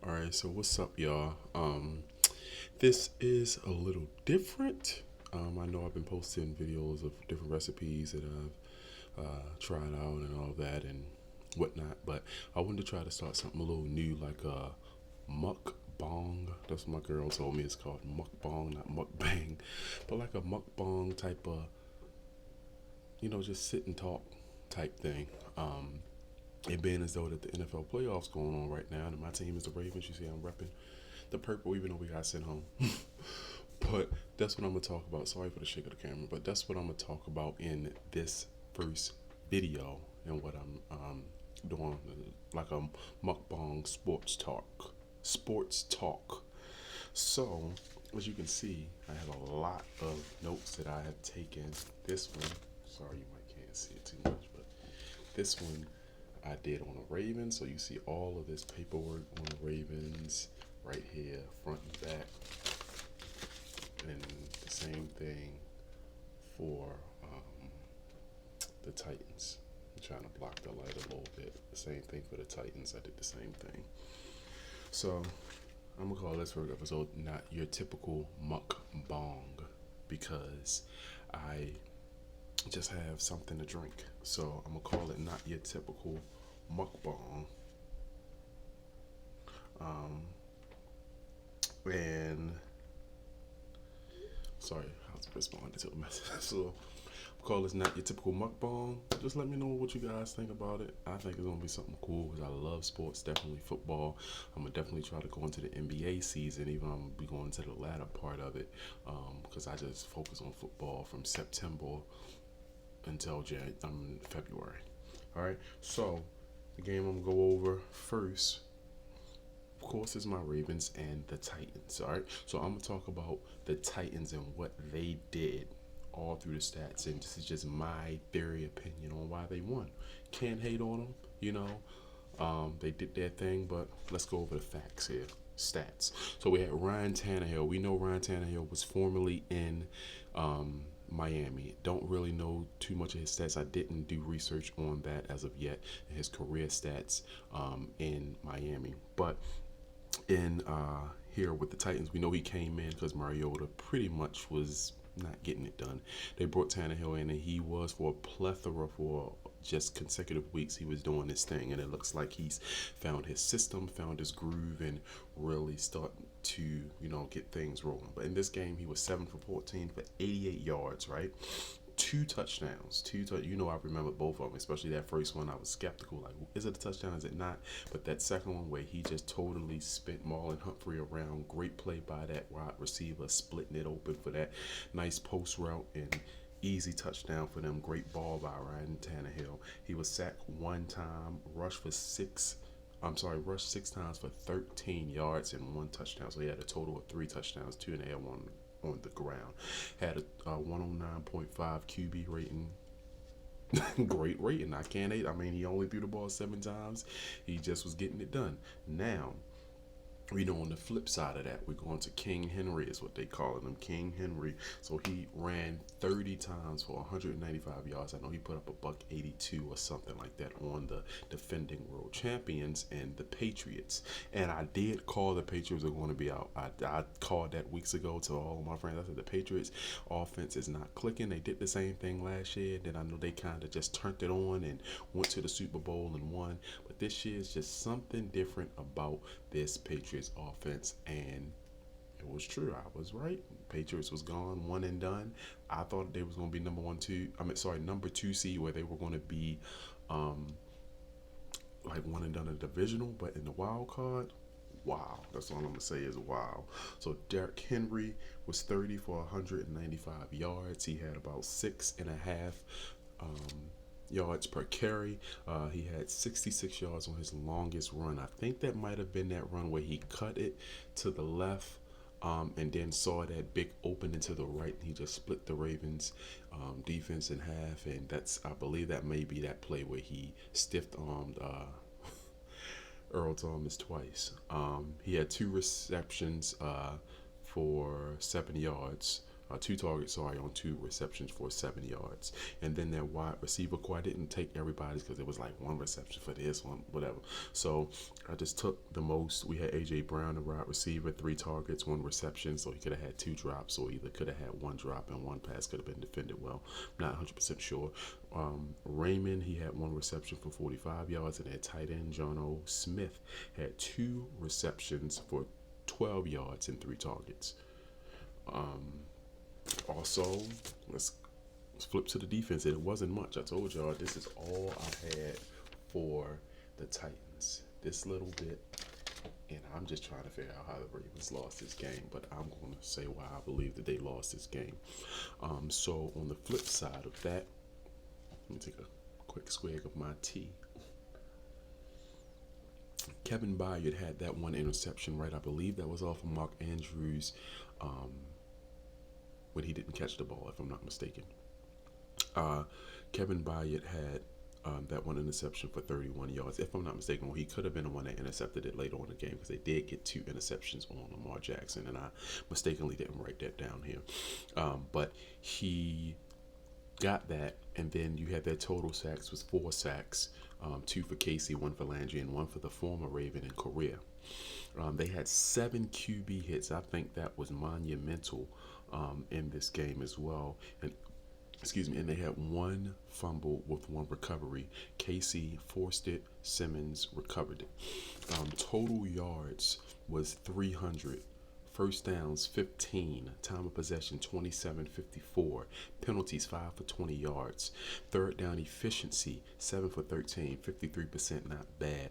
All right, so what's up, y'all? This is a little different. I know I've been posting videos of different recipes that I've tried out and all that and whatnot, but I wanted to try to start something a little new, like a mukbang. That's what my girl told me. It's called mukbang, not mukbang, but like a mukbang type of, just sit and talk type thing. It being as though that the NFL playoffs going on right now, and my team is the Ravens. You see, I'm repping the purple, even though we got sent home. But that's what I'm gonna talk about. Sorry for the shake of the camera, but that's what I'm gonna talk about in this first video and what I'm doing, like a mukbang sports talk. Sports talk. So, as you can see, I have a lot of notes that I have taken. This one, sorry you might can't see it too much, but this one I did on the Ravens. So you see all of this paperwork on the Ravens right here, front and back. And the same thing for the Titans. I'm trying to block the light a little bit. The same thing for the Titans. I did the same thing. So I'm gonna call this first episode not your typical mukbang because I just have something to drink. So I'm gonna call it not your typical mukbang. Um, and sorry, I was responding to a message. So call this not your typical mukbang. Just let me know what you guys think about it. I think it's gonna be something cool because I love sports, definitely football. I'm gonna definitely try to go into the NBA season, even though I'm gonna be going into the latter part of it, because I just focus on football from September until February. All right, so the game I'm gonna go over first, of course, is my Ravens and the Titans. All right, so I'm gonna talk about the Titans and what they did all through the stats, and this is just my theory opinion on why they won. Can't hate on them, they did their thing, but let's go over the facts here. Stats. So we had Ryan Tannehill. We know Ryan Tannehill was formerly in Miami. Don't really know too much of his stats. I didn't do research on that as of yet. His career stats in Miami, but in here with the Titans, we know he came in because Mariota pretty much was not getting it done. They brought Tannehill in, and he was for a plethora for just consecutive weeks. He was doing this thing, and it looks like he's found his system, found his groove, and really starting to get things rolling. But in this game, he was 7 for 14 for 88 yards, right? Two touchdowns. I remember both of them, especially that first one. I was skeptical, like, is it a touchdown? Is it not? But that second one, where he just totally spent Marlon Humphrey around. Great play by that wide receiver, splitting it open for that nice post route and easy touchdown for them. Great ball by Ryan Tannehill. He was sacked one time, rushed 6 times for 13 yards and one touchdown. So he had a total of 3 touchdowns, two in the air, one on the ground. Had a 109.5 QB rating. Great rating. I can't hate. I mean, he only threw the ball 7 times. He just was getting it done. Now, we know on the flip side of that, we're going to King Henry, is what they call him, King Henry. So he ran 30 times for 195 yards. I know he put up a buck 82 or something like that on the defending world champions and the Patriots. And I did call the Patriots are going to be out. I called that weeks ago to all of my friends. I said the Patriots offense is not clicking. They did the same thing last year. Then I know they kind of just turned it on and went to the Super Bowl and won. But this year is just something different about this Patriots offense, and it was true. I was right. Patriots was gone, one and done. I thought they was going to be number 2 seed, where they were going to be like one and done in the divisional, but in the wild card, wow. That's all I'm gonna say is wow. So Derrick Henry was 30 for 195 yards. He had about 6.5 yards per carry. He had 66 yards on his longest run. I think that might have been that run where he cut it to the left, and then saw that big opening to the right, and he just split the Ravens defense in half. And I believe that may be that play where he stiff armed Earl Thomas twice. He had 2 receptions for 7 yards. 2 targets, sorry, on 2 receptions for 7 yards. And then their wide receiver core, I didn't take everybody's because it was like 1 reception for this one, whatever. So I just took the most. We had AJ Brown, the wide receiver, 3 targets, 1 reception, so he could have had 2 drops, or either could have had 1 drop and 1 pass could have been defended well. Not 100% sure. Raymond, he had 1 reception for 45 yards, and their tight end Jono Smith had 2 receptions for 12 yards and 3 targets. Also, let's flip to the defense. It wasn't much. I told y'all this is all I had for the Titans. This little bit, and I'm just trying to figure out how the Ravens lost this game, but I'm going to say why I believe that they lost this game. So on the flip side of that, let me take a quick swig of my tea. Kevin Byard had that 1 interception, right? I believe that was off of Mark Andrews when he didn't catch the ball, if I'm not mistaken. Kevin Byard had that 1 interception for 31 yards, if I'm not mistaken. Well, he could have been the one that intercepted it later on in the game because they did get 2 interceptions on Lamar Jackson, and I mistakenly didn't write that down here. But he got that, and then you had their total sacks was 4 sacks, 2 for Casey, 1 for Landry, and 1 for the former Raven in Correa. They had 7 QB hits. I think that was monumental in this game as well. And and they had 1 fumble with 1 recovery. Casey forced it, Simmons recovered it. Total yards was 300. First downs 15, time of possession 27-54, penalties 5 for 20 yards, third down efficiency 7 for 13, 53%, not bad.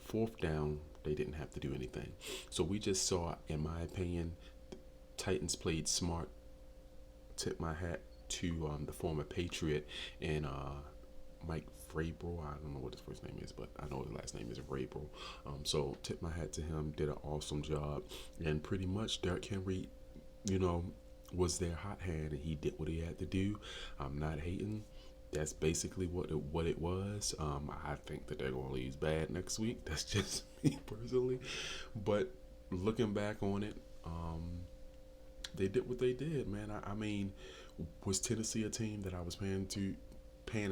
Fourth down, they didn't have to do anything. So we just saw, in my opinion, Titans played smart. Tip my hat to the former Patriot and Mike Vrabel. I don't know what his first name is, but I know his last name is Vrabel. So tip my hat to him. Did an awesome job. And pretty much Derrick Henry, was their hot hand, and he did what he had to do. I'm not hating. That's basically what it was. I think that they're going to lose bad next week. That's just me personally. But looking back on it, they did what they did, man. I mean, was Tennessee a team that I was paying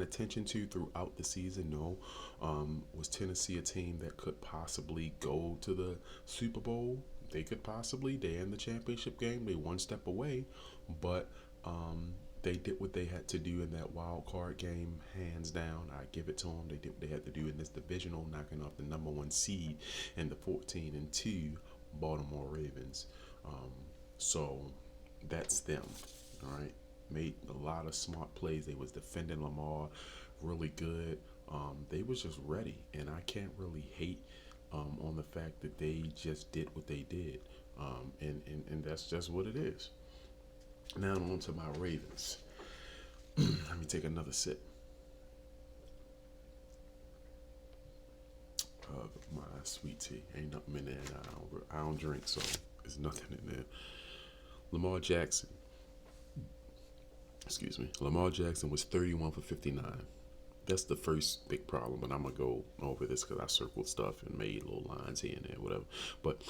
attention to throughout the season? No. Was Tennessee a team that could possibly go to the Super Bowl? They could possibly. They're in the championship game. They 1 step away, but they did what they had to do in that wild card game, hands down. I give it to them. They did what they had to do in this divisional, knocking off the number 1 seed and the 14-2 Baltimore Ravens. So that's them. All right. Made a lot of smart plays. They was defending Lamar really good. They was just ready, and I can't really hate on the fact that they just did what they did, and that's just what it is. Now on to my Ravens. Let me take another sip of my sweet tea. Ain't nothing in there. I don't drink, so there's nothing in there. Lamar Jackson was 31 for 59. That's the first big problem, but I'm going to go over this because I circled stuff and made little lines here and there, whatever. But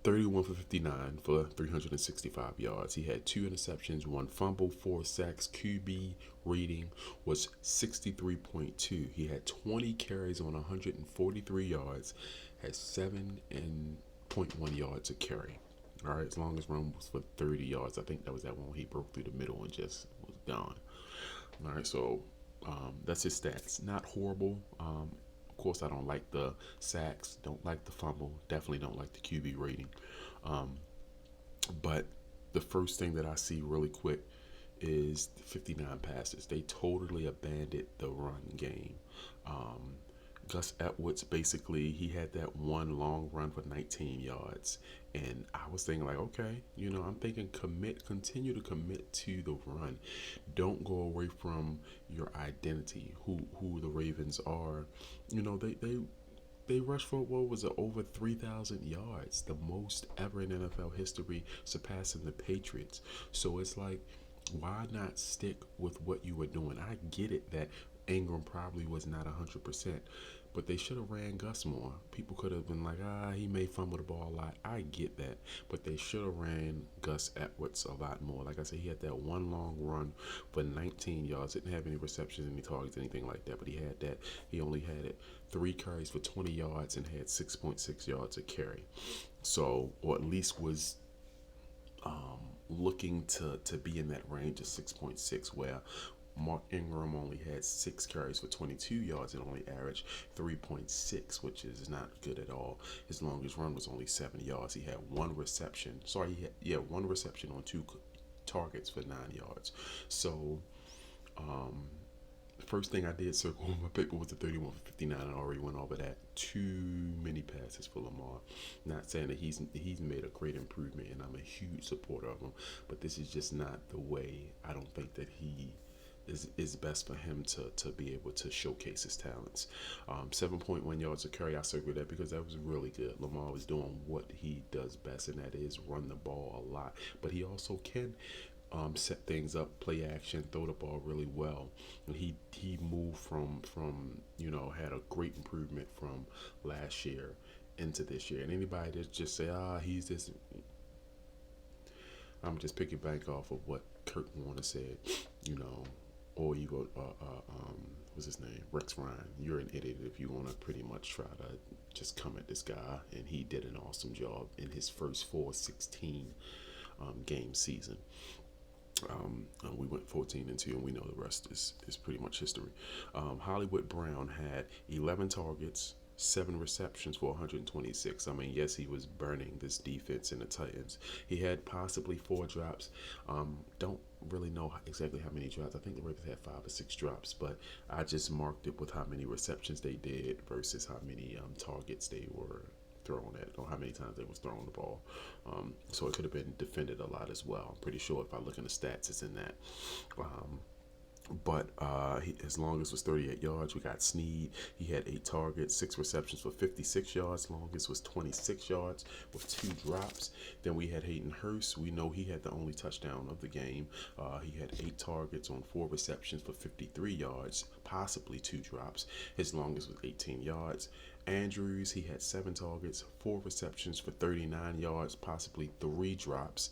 31 for 59 for 365 yards. He had 2 interceptions, 1 fumble, 4 sacks. QB rating was 63.2. He had 20 carries on 143 yards, had 7.1 yards a carry. All right, as long as run was for 30 yards. I think that was that one where he broke through the middle and just was gone. All right, so that's his stats. Not horrible. Of course, I don't like the sacks, don't like the fumble, definitely don't like the QB rating. But the first thing that I see really quick is the 59 passes. They totally abandoned the run game. Gus Edwards, basically, he had that 1 long run for 19 yards. And I was thinking, like, okay, I'm thinking continue to commit to the run. Don't go away from your identity, who the Ravens are. They rushed for, what was it, over 3,000 yards, the most ever in NFL history, surpassing the Patriots. So it's like, why not stick with what you were doing? I get it that Ingram probably was not 100%, but they should have ran Gus more. People could have been like, he may fumble the ball a lot. I get that, but they should have ran Gus Edwards a lot more. Like I said, he had that one long run for 19 yards. Didn't have any receptions, any targets, anything like that, but he had that. He only had it 3 carries for 20 yards and had 6.6 yards a carry. So, or at least was looking to be in that range of 6.6, where Mark Ingram only had 6 carries for 22 yards and only averaged 3.6, which is not good at all. His longest run was only 7 yards. He had one reception. One reception on 2 targets for 9 yards. So, the first thing I did circle on my paper was the 31 for 59. I already went over that. Too many passes for Lamar. Not saying that he's made a great improvement, and I'm a huge supporter of him, but this is just not the way. I don't think that he is best for him to be able to showcase his talents. 7.1 yards a carry, I circled that because that was really good. Lamar was doing what he does best, and that is run the ball a lot. But he also can set things up, play action, throw the ball really well. And he moved from had a great improvement from last year into this year. And anybody that just say he's this, I'm just picking back off of what Kurt Warner said, or you go what's his name, Rex Ryan. You're an idiot if you want to pretty much try to just come at this guy, and he did an awesome job in his first 4-16 game season. We went 14-2, and we know the rest is pretty much history. Hollywood Brown had 11 targets, 7 receptions for 126. I mean, yes, he was burning this defense in the Titans. He had possibly 4 drops. Don't really know exactly how many drops. I think the Ravens had 5 or 6 drops, but I just marked it with how many receptions they did versus how many targets they were thrown at, or how many times they was throwing the ball. So it could have been defended a lot as well. I'm pretty sure if I look in the stats, it's in that. But his longest was 38 yards. We got Snead. He had 8 targets, 6 receptions for 56 yards. Longest was 26 yards with 2 drops. Then we had Hayden Hurst. We know he had the only touchdown of the game. He had 8 targets on 4 receptions for 53 yards, possibly 2 drops. His longest was 18 yards. Andrews, he had 7 targets, 4 receptions for 39 yards, possibly 3 drops.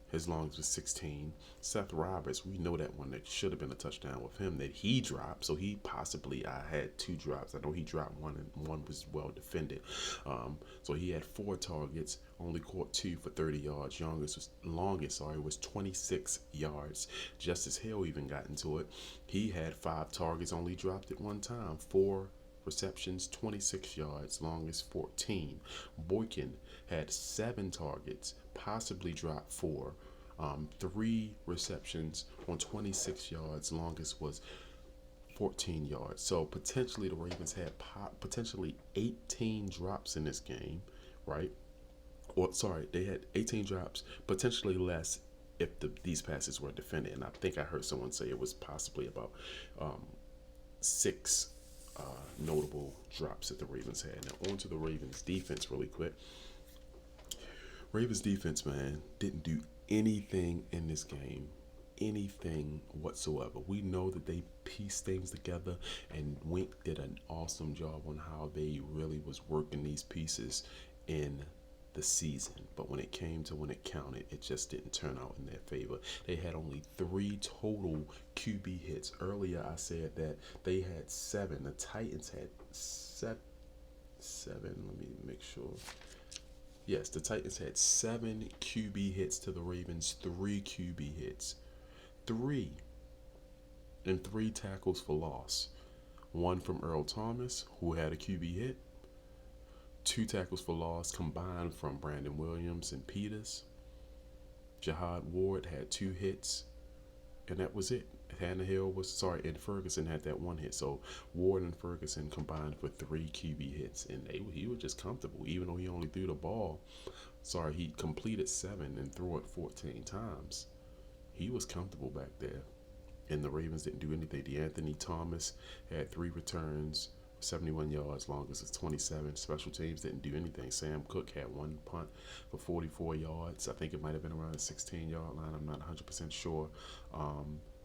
His longest was 16. Seth Roberts, we know that one that should have been a touchdown with him that he dropped. So he possibly had 2 drops. I know he dropped one, and one was well defended. So he had 4 targets, only caught 2 for 30 yards. Longest was 26 yards. Justice Hill even got into it. He had 5 targets, only dropped it 1 time. 4 receptions, 26 yards, longest 14. Boykin had 7 targets, possibly dropped 4. 3 receptions on 26 yards, longest was 14 yards. So potentially the Ravens had potentially 18 drops in this game, right? They had 18 drops, potentially less if these passes were defended. And I think I heard someone say it was possibly about 6 notable drops that the Ravens had. Now on to the Ravens defense really quick. Ravens defense, man, didn't do anything in this game, anything whatsoever. We know that they pieced things together, and Wink did an awesome job on how they really was working these pieces in the season. But when it counted, it just didn't turn out in their favor. They had only 3 total QB hits. Earlier I said that they had 7. The Titans had 7. Let me make sure. Yes, the Titans had 7 QB hits to the Ravens, 3 QB hits. 3. And 3 tackles for loss. 1 from Earl Thomas, who had a QB hit. 2 tackles for loss combined from Brandon Williams and Peters. Jihad Ward had 2 hits, and that was it. And Ferguson had that 1 hit. So Ward and Ferguson combined for 3 QB hits, and he was just comfortable, even though he only threw the ball. He completed 7 and threw it 14 times. He was comfortable back there, and the Ravens didn't do anything. DeAnthony Thomas had 3 returns, 71 yards, longest is 27. Special teams didn't do anything. Sam Cook had 1 punt for 44 yards. I think it might have been around the 16-yard line. I'm not 100% sure.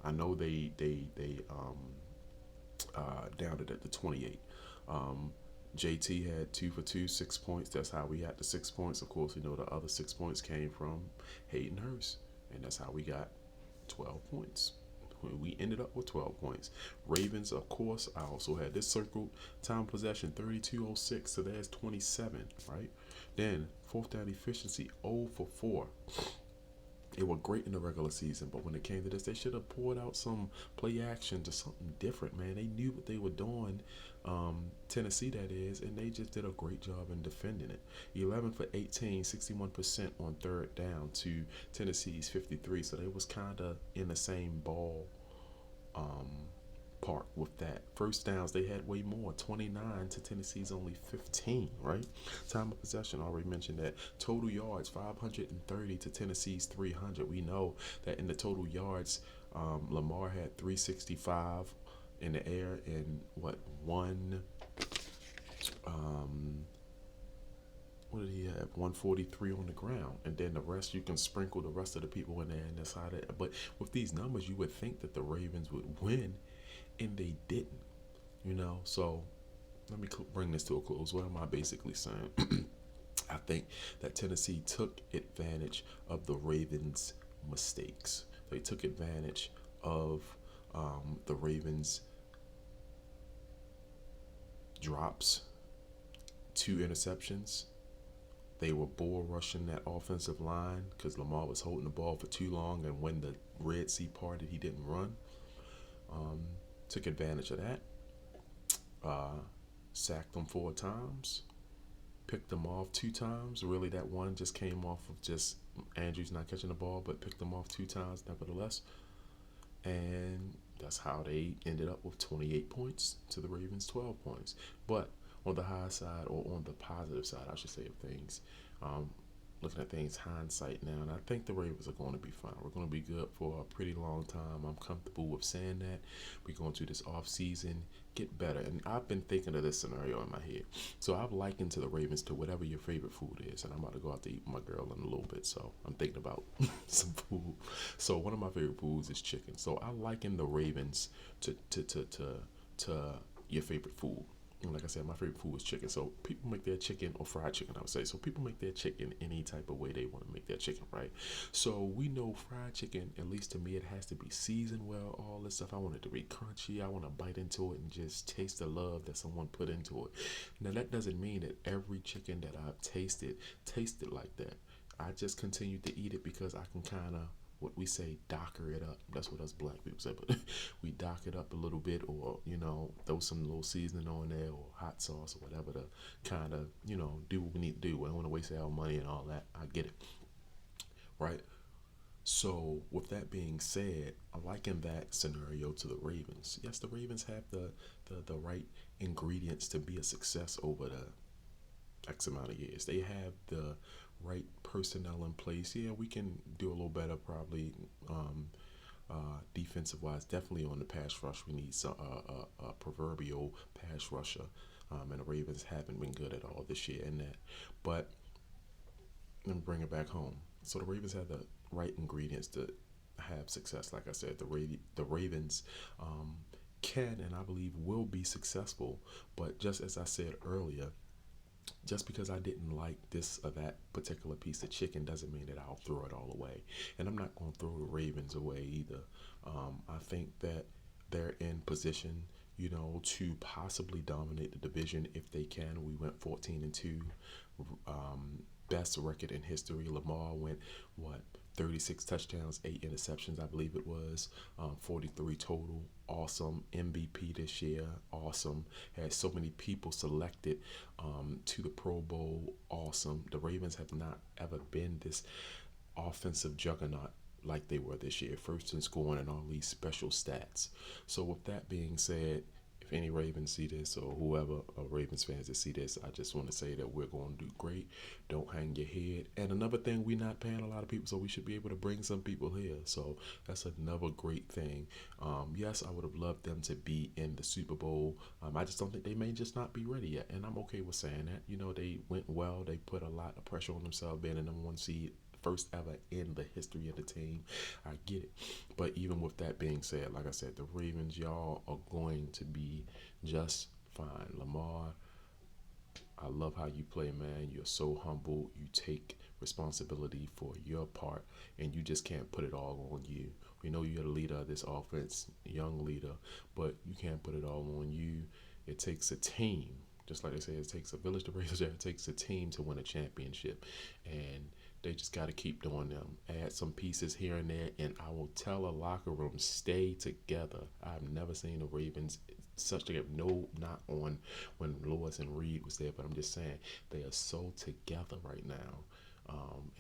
I know they down it at the 28. Um, JT had 2 for 2, 6 points. That's how we got the 6 points. Of course, the other 6 points came from Hayden Hurst, and that's how we got 12 points. We ended up with 12 points. Ravens, of course, I also had this circled. Time possession 32:06, so there's 27, right? Then fourth down efficiency 0 for 4. They were great in the regular season, but when it came to this, they should have poured out some play action to something different, man. They knew what they were doing, Tennessee that is, and they just did a great job in defending it. 11 for 18, 61% on third down to Tennessee's 53, so they was kind of in the same ball um, park with that. First downs, they had way more, 29 to Tennessee's only 15, right? Time of possession, already mentioned that. Total yards, 530 to Tennessee's 300. We know that in the total yards, Lamar had 365 in the air and what did he have? 143 on the ground, and then the rest you can sprinkle the rest of the people in there and decide it. But with these numbers, you would think that the Ravens would win, and they didn't. So let me bring this to a close. What am I basically saying? I think that Tennessee took advantage of the Ravens' mistakes. They took advantage of the Ravens' drops, 2 interceptions. They were bull rushing that offensive line because Lamar was holding the ball for too long, and when the Red Sea parted, he didn't run. Took advantage of that. Sacked them 4 times. Picked them off 2 times. Really, that one just came off of just Andrews not catching the ball, but picked them off 2 times nevertheless. And that's how they ended up with 28 points to the Ravens' 12 points. But on the high side, or on the positive side, I should say, of things, looking at things hindsight now, and I think the Ravens are going to be fine. We're going to be good for a pretty long time. I'm comfortable with saying that. We're going through this off season, get better. And I've been thinking of this scenario in my head. So I've likened to the Ravens to whatever your favorite food is. And I'm about to go out to eat with my girl in a little bit. So I'm thinking about some food. So one of my favorite foods is chicken. So I liken the Ravens to your favorite food. And like I said, my favorite food is chicken. So people make their chicken, or fried chicken, I would say. So people make their chicken any type of way they want to make their chicken, right? So we know fried chicken, at least to me, it has to be seasoned well, all this stuff. I want it to be crunchy. I want to bite into it and just taste the love that someone put into it. Now, that doesn't mean that every chicken that I've tasted like that. I just continue to eat it because I can kind of, what we say, docker it up. That's what us black people say, but we dock it up a little bit, or throw some little seasoning on there, or hot sauce, or whatever, to kind of do what we need to do. We don't want to waste our money and all that. I get it, right? So with that being said, I liken that scenario to the Ravens. Yes, the Ravens have the right ingredients to be a success over the X amount of years. They have the right personnel in place. Yeah, we can do a little better probably defensive wise. Definitely on the pass rush, we need some a proverbial pass rusher, and the Ravens haven't been good at all this year in that. But let me bring it back home. So the Ravens have the right ingredients to have success. Like I said, the Ravens can, and I believe will, be successful. But just as I said earlier, just because I didn't like this or that particular piece of chicken doesn't mean that I'll throw it all away. And I'm not going to throw the Ravens away either. I think that they're in position, to possibly dominate the division if they can. We went 14-2, best record in history. Lamar went, 36 touchdowns, 8 interceptions, I believe it was, 43 total. Awesome. MVP this year. Awesome. Had so many people selected to the Pro Bowl. Awesome. The Ravens have not ever been this offensive juggernaut like they were this year. First in scoring and all these special stats. So with that being said, if any Ravens see this, or whoever Ravens fans that see this, I just want to say that we're going to do great. Don't hang your head. And another thing, we're not paying a lot of people, so we should be able to bring some people here. So that's another great thing. Yes, I would have loved them to be in the Super Bowl. I just don't think they may just not be ready yet. And I'm okay with saying that. They went well. They put a lot of pressure on themselves being the number 1 seed. first ever in the history of the team. I get it. But even with that being said, like I said, the Ravens, y'all are going to be just fine. Lamar, I love how you play, man. You're so humble. You take responsibility for your part, and you just can't put it all on you. We know you're the leader of this offense, young leader, but you can't put it all on you. It takes a team. Just like they say, it takes a village to raise a child. It takes a team to win a championship, and they just got to keep doing them. Add some pieces here and there, and I will tell a locker room, stay together. I've never seen the Ravens such together. No, not on when Lewis and Reed was there, but I'm just saying they are so together right now,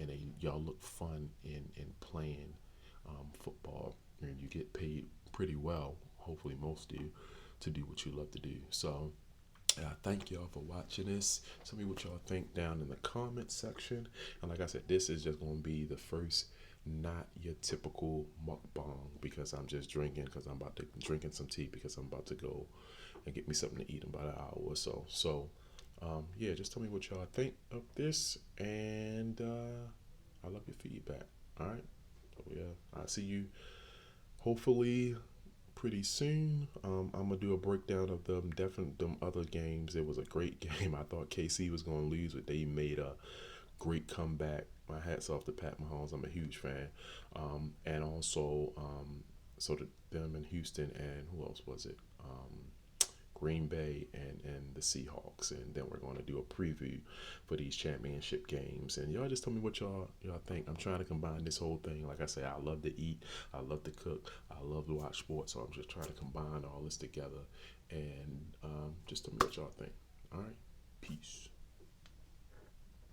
and y'all look fun in playing football, and you get paid pretty well. Hopefully, most do to do what you love to do. So. Thank y'all for watching this. Tell me what y'all think down in the comment section. And like I said, this is just going to be the first, not your typical mukbang, because I'm just drinking, because I'm about to drinking some tea, because I'm about to go and get me something to eat in about an hour or so. So, yeah, just tell me what y'all think of this, and I love your feedback. All right. So yeah, I'll see you hopefully pretty soon. I'm gonna do a breakdown of them other games. It was a great game. I thought KC was gonna lose, but they made a great comeback. My hats off to Pat Mahomes. I'm a huge fan. And also, so them in Houston, and who else was it? Green Bay and the Seahawks, and then we're going to do a preview for these championship games. And y'all just tell me what y'all think. I'm trying to combine this whole thing. Like I say, I love to eat, I love to cook, I love to watch sports, so I'm just trying to combine all this together. And just tell me what y'all think. All right, peace.